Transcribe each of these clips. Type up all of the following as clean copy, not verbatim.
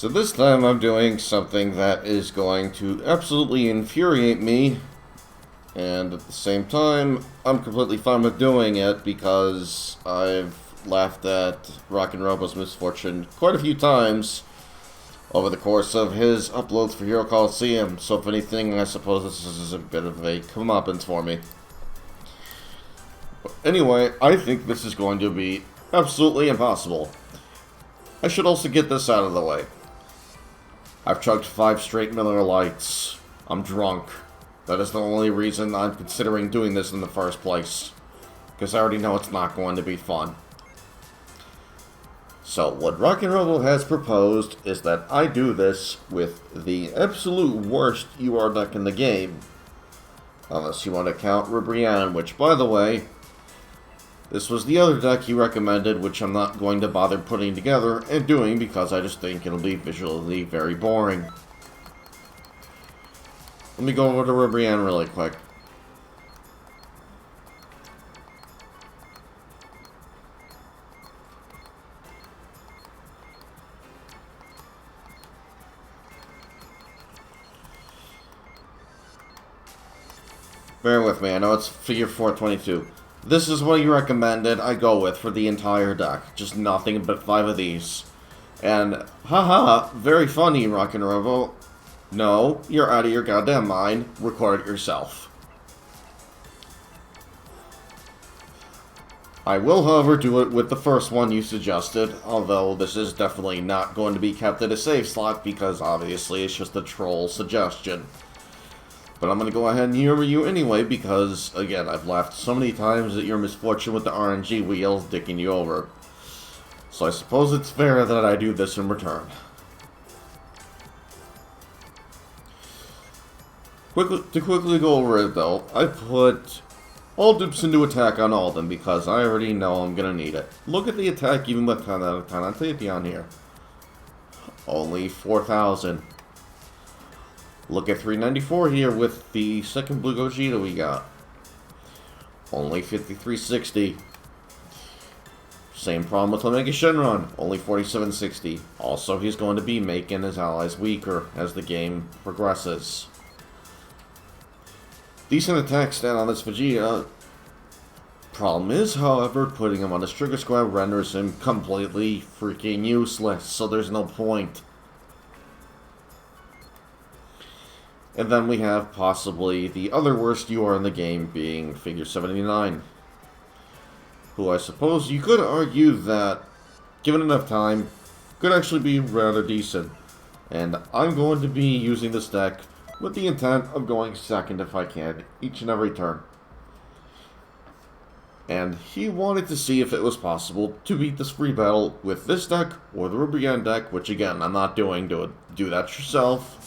So this time I'm doing something that is going to absolutely infuriate me, and at the same time, I'm completely fine with doing it because I've laughed at Rock and Robo's misfortune quite a few times over the course of his uploads for Hero Colosseum, so if anything, I suppose this is a bit of a comeuppance for me. But anyway, I think this is going to be absolutely impossible. I should also get this out of the way. I've chugged 5 straight Miller Lights. I'm drunk. That is the only reason I'm considering doing this in the first place. Because I already know it's not going to be fun. So, what Rock and Roll has proposed is that I do this with the absolute worst UR deck in the game. Unless you want to count Ribrianne, which, by the way, this was the other deck he recommended, which I'm not going to bother putting together and doing because I just think it'll be visually very boring. Let me go over to Ribrianne really quick. Bear with me, I know it's figure 422. This is what you recommended I go with for the entire deck. Just nothing but 5 of these. And, haha, very funny, Rock and Robo. No, you're out of your goddamn mind. Record it yourself. I will, however, do it with the first one you suggested, although this is definitely not going to be kept at a save slot because obviously it's just a troll suggestion. But I'm going to go ahead and humor you anyway because, again, I've laughed so many times at your misfortune with the RNG wheels dicking you over. So I suppose it's fair that I do this in return. To quickly go over it, though, I put all dupes into attack on all of them because I already know I'm going to need it. Look at the attack even with 10 out of 10 on Tatheon here. Only 4,000. Look at 394 here with the second Blue Gogeta we got. Only 5360. Same problem with Omega Shenron. Only 4760. Also, he's going to be making his allies weaker as the game progresses. Decent attack stat on this Vegeta. Problem is, however, putting him on the Trigger Squad renders him completely freaking useless, so there's no point. And then we have possibly the other worst UR in the game being Figure 79. Who I suppose you could argue that, given enough time, could actually be rather decent. And I'm going to be using this deck with the intent of going second if I can, each and every turn. And he wanted to see if it was possible to beat this free battle with this deck or the Ribrianne deck, which again, I'm not doing. Do that yourself.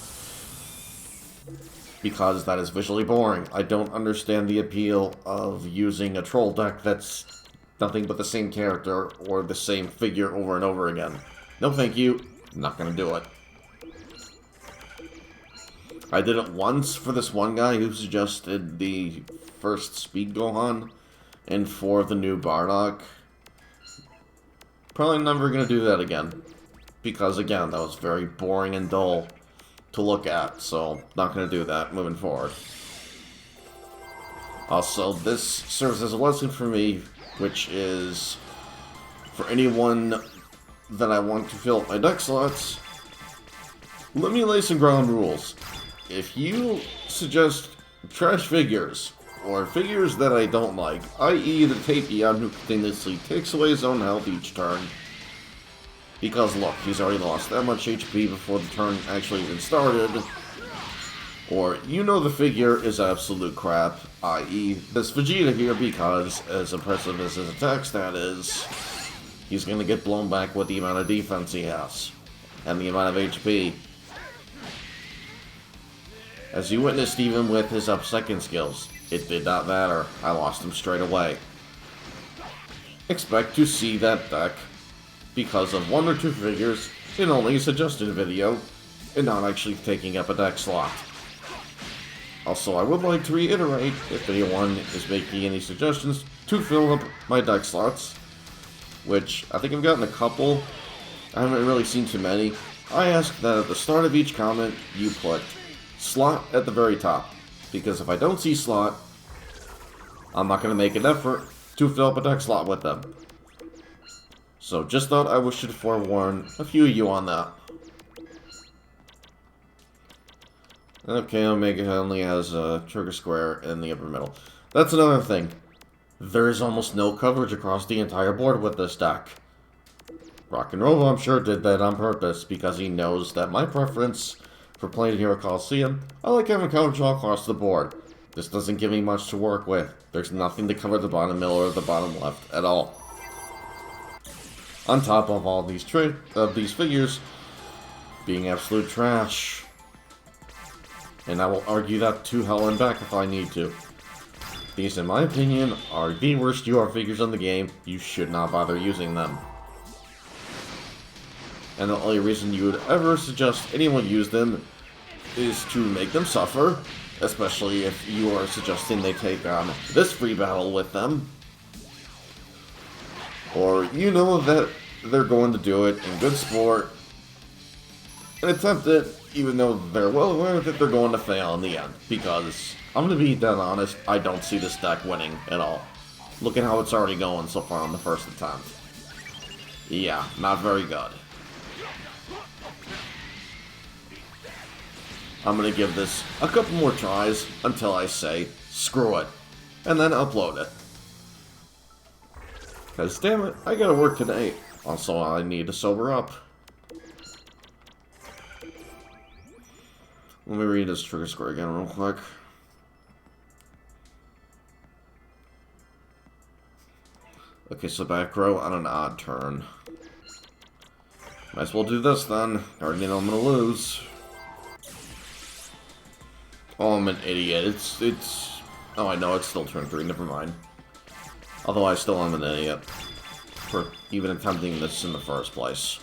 Because that is visually boring. I don't understand the appeal of using a troll deck that's nothing but the same character or the same figure over and over again. No thank you. Not gonna do it. I did it once for this one guy who suggested the first Speed Gohan and for the new Bardock. Probably never gonna do that again. Because again, that was very boring and dull to look at, so not going to do that moving forward. Also, this serves as a lesson for me, which is for anyone that I want to fill up my deck slots, let me lay some ground rules. If you suggest trash figures, or figures that I don't like, i.e. the Tatheon who continuously takes away his own health each turn, because look, he's already lost that much HP before the turn actually even started. Or, you know the figure is absolute crap, i.e. this Vegeta here, because as impressive as his attack stat is, he's going to get blown back with the amount of defense he has, and the amount of HP. As you witnessed even with his up second skills, it did not matter, I lost him straight away. Expect to see that deck because of 1 or 2 figures in only a suggested video, and not actually taking up a deck slot. Also, I would like to reiterate, if anyone is making any suggestions to fill up my deck slots, which I think I've gotten a couple, I haven't really seen too many, I ask that at the start of each comment, you put slot at the very top. Because if I don't see slot, I'm not going to make an effort to fill up a deck slot with them. So just thought I should forewarn a few of you on that. Okay, Omega only has a trigger square in the upper middle. That's another thing. There is almost no coverage across the entire board with this deck. Rock and Roll, I'm sure, did that on purpose because he knows that my preference for playing here at Colosseum, I like having coverage all across the board. This doesn't give me much to work with. There's nothing to cover the bottom middle or the bottom left at all. On top of all these figures being absolute trash. And I will argue that to hell and back if I need to. These, in my opinion, are the worst UR figures in the game. You should not bother using them. And the only reason you would ever suggest anyone use them is to make them suffer. Especially if you are suggesting they take on this free battle with them. Or you know that they're going to do it in good sport and attempt it, even though they're well aware that they're going to fail in the end. Because, I'm going to be dead honest, I don't see this deck winning at all. Look at how it's already going so far on the first attempt. Yeah, not very good. I'm going to give this a couple more tries until I say, screw it, and then upload it. Because, damn it, I gotta work today. Also, I need to sober up. Let me read this trigger square again real quick. Okay, so back row on an odd turn. Might as well do this then. I already know I'm gonna lose. Oh, I'm an idiot. Oh, I know, it's still turn 3, never mind. Although I still am an idiot for even attempting this in the first place.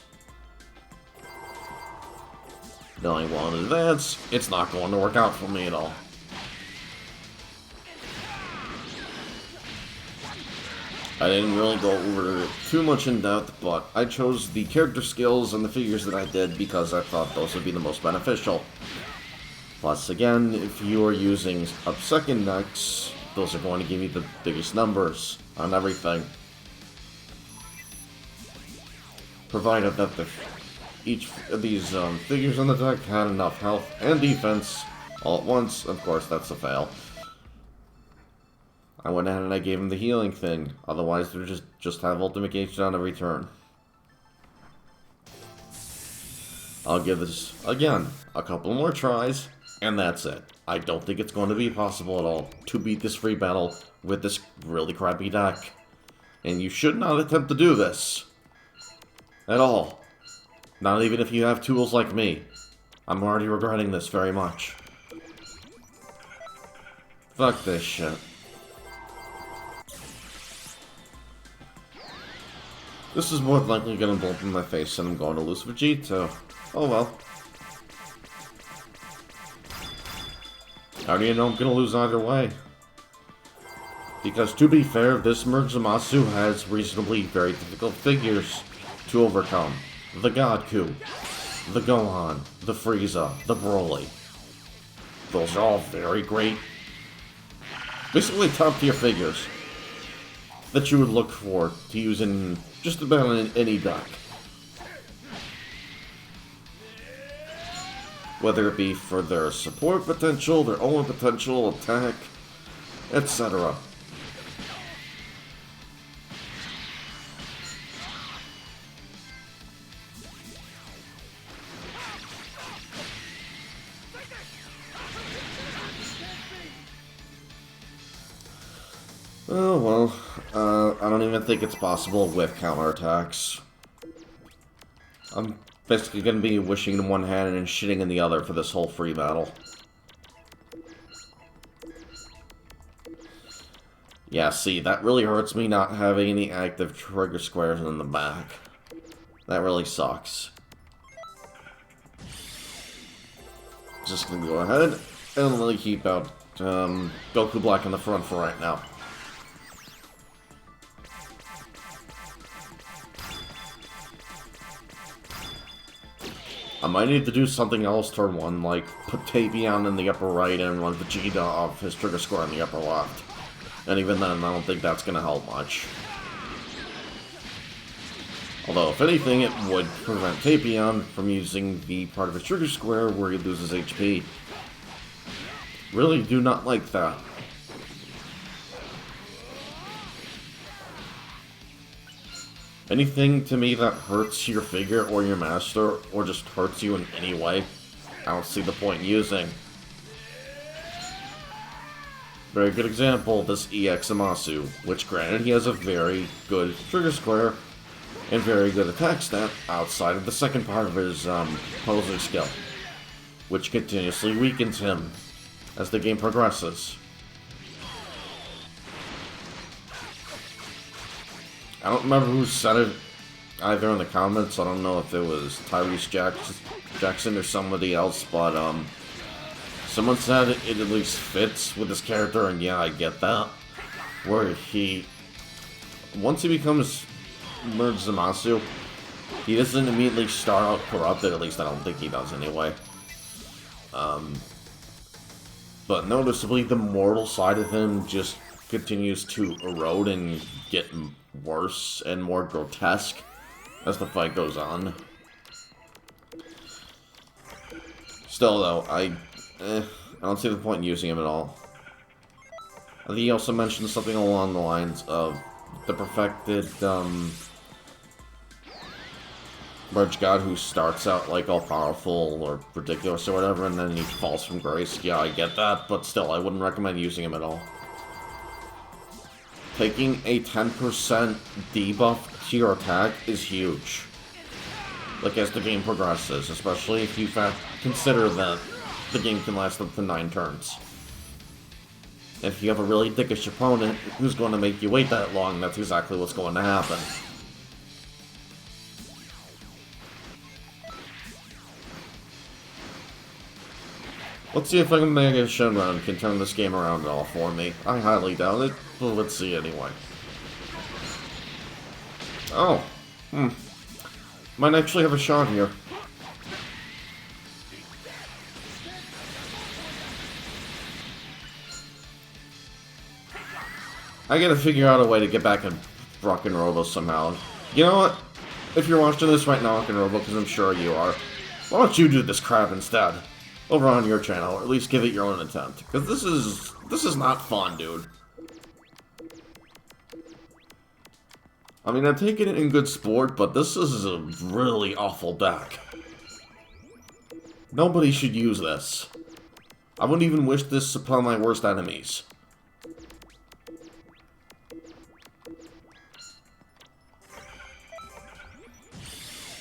Knowing well in advance, it's not going to work out for me at all. I didn't really go over too much in depth, but I chose the character skills and the figures that I did because I thought those would be the most beneficial. Plus, again, if you are using up-second decks, those are going to give you the biggest numbers on everything. Provided that each of these figures on the deck had enough health and defense all at once. Of course, that's a fail. I went ahead and I gave him the healing thing. Otherwise, they're just have ultimate gauge on every turn. I'll give this, again, a couple more tries, and that's it. I don't think it's going to be possible at all to beat this free battle with this really crappy deck. And you should not attempt to do this. At all. Not even if you have tools like me. I'm already regretting this very much. Fuck this shit. This is more than likely gonna blow up in my face and I'm going to lose Vegeta. Oh well. I already know I'm gonna lose either way. Because to be fair, this merge Zamasu has reasonably very difficult figures to overcome. The Godku, the Gohan, the Frieza, the Broly. Those are all very great, basically top tier figures that you would look for to use in just about any deck. Whether it be for their support potential, their own potential, attack, etc. Oh, well, I don't even think it's possible with counterattacks. I'm basically going to be wishing in one hand and shitting in the other for this whole free battle. Yeah, see, that really hurts me not having any active trigger squares in the back. That really sucks. Just going to go ahead and really keep out Goku Black in the front for right now. I might need to do something else turn 1, like put Tapion in the upper right and run Vegeta off his trigger square in the upper left. And even then, I don't think that's gonna help much. Although, if anything, it would prevent Tapion from using the part of his trigger square where he loses HP. Really do not like that. Anything to me that hurts your figure or your master, or just hurts you in any way, I don't see the point in using. Very good example, this EX Zamasu, which granted he has a very good trigger square and very good attack stat outside of the second part of his posing skill, which continuously weakens him as the game progresses. I don't remember who said it either in the comments. I don't know if it was Tyrese Jackson or somebody else, but someone said it at least fits with his character, and yeah, I get that. Where once he becomes Merge Zamasu, he doesn't immediately start out corrupted, at least I don't think he does anyway. But noticeably, the mortal side of him just continues to erode and get worse and more grotesque as the fight goes on. Still, though, I don't see the point in using him at all. I think he also mentioned something along the lines of the perfected Merge God who starts out like all powerful or ridiculous or whatever, and then he falls from grace. Yeah, I get that, but still, I wouldn't recommend using him at all. Taking a 10% debuff to your attack is huge. Like, as the game progresses, especially if you consider that the game can last up to 9 turns. If you have a really dickish opponent who's going to make you wait that long, that's exactly what's going to happen. Let's see if Mega Shenron can turn this game around at all for me. I highly doubt it, but let's see anyway. Oh, might actually have a shot here. I gotta figure out a way to get back in Rock and Robo somehow. You know what? If you're watching this right now, Rock and Robo, because I'm sure you are, why don't you do this crap instead? Over on your channel, or at least give it your own attempt. Because this is not fun, dude. I mean, I'm taking it in good sport, but this is a really awful deck. Nobody should use this. I wouldn't even wish this upon my worst enemies.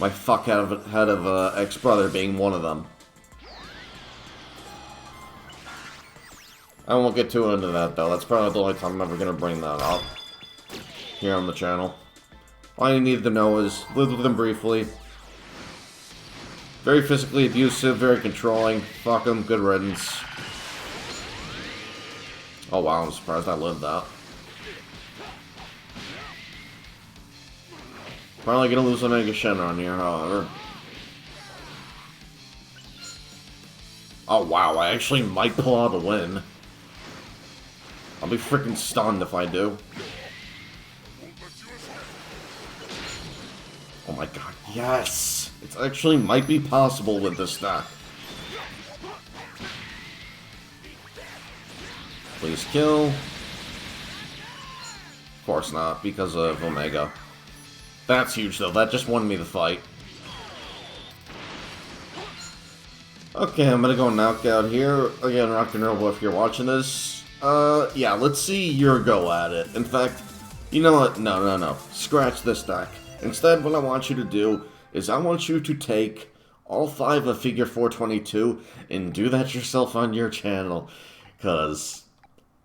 My fuckhead of ex-brother being one of them. I won't get too into that, though. That's probably the only time I'm ever going to bring that up here on the channel. All you need to know is, lived with him briefly. Very physically abusive, very controlling. Fuck him, good riddance. Oh wow, I'm surprised I lived that. Probably going to lose an Mega Shenron here, however. Oh wow, I actually might pull out a win. I'll be freaking stunned if I do. Oh my god, yes! It actually might be possible with this deck. Please kill. Of course not, because of Omega. That's huge though, that just won me the fight. Okay, I'm gonna go knockout here. Again, Rock and Robo, if you're watching this. Yeah, let's see your go at it. In fact, you know what? No. Scratch this deck. Instead, what I want you to do is I want you to take all 5 of Figure 422 and do that yourself on your channel. Because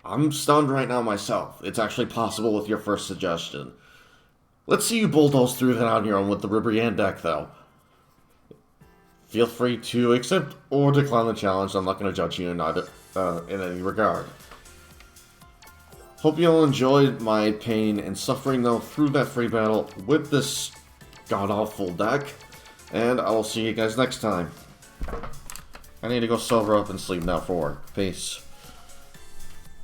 I'm stunned right now myself. It's actually possible with your first suggestion. Let's see you bulldoze through that on your own with the Ribrianne deck, though. Feel free to accept or decline the challenge. I'm not going to judge you in either in any regard. Hope you all enjoyed my pain and suffering, though, through that free battle with this god-awful deck. And I will see you guys next time. I need to go sober up and sleep now for work. Peace.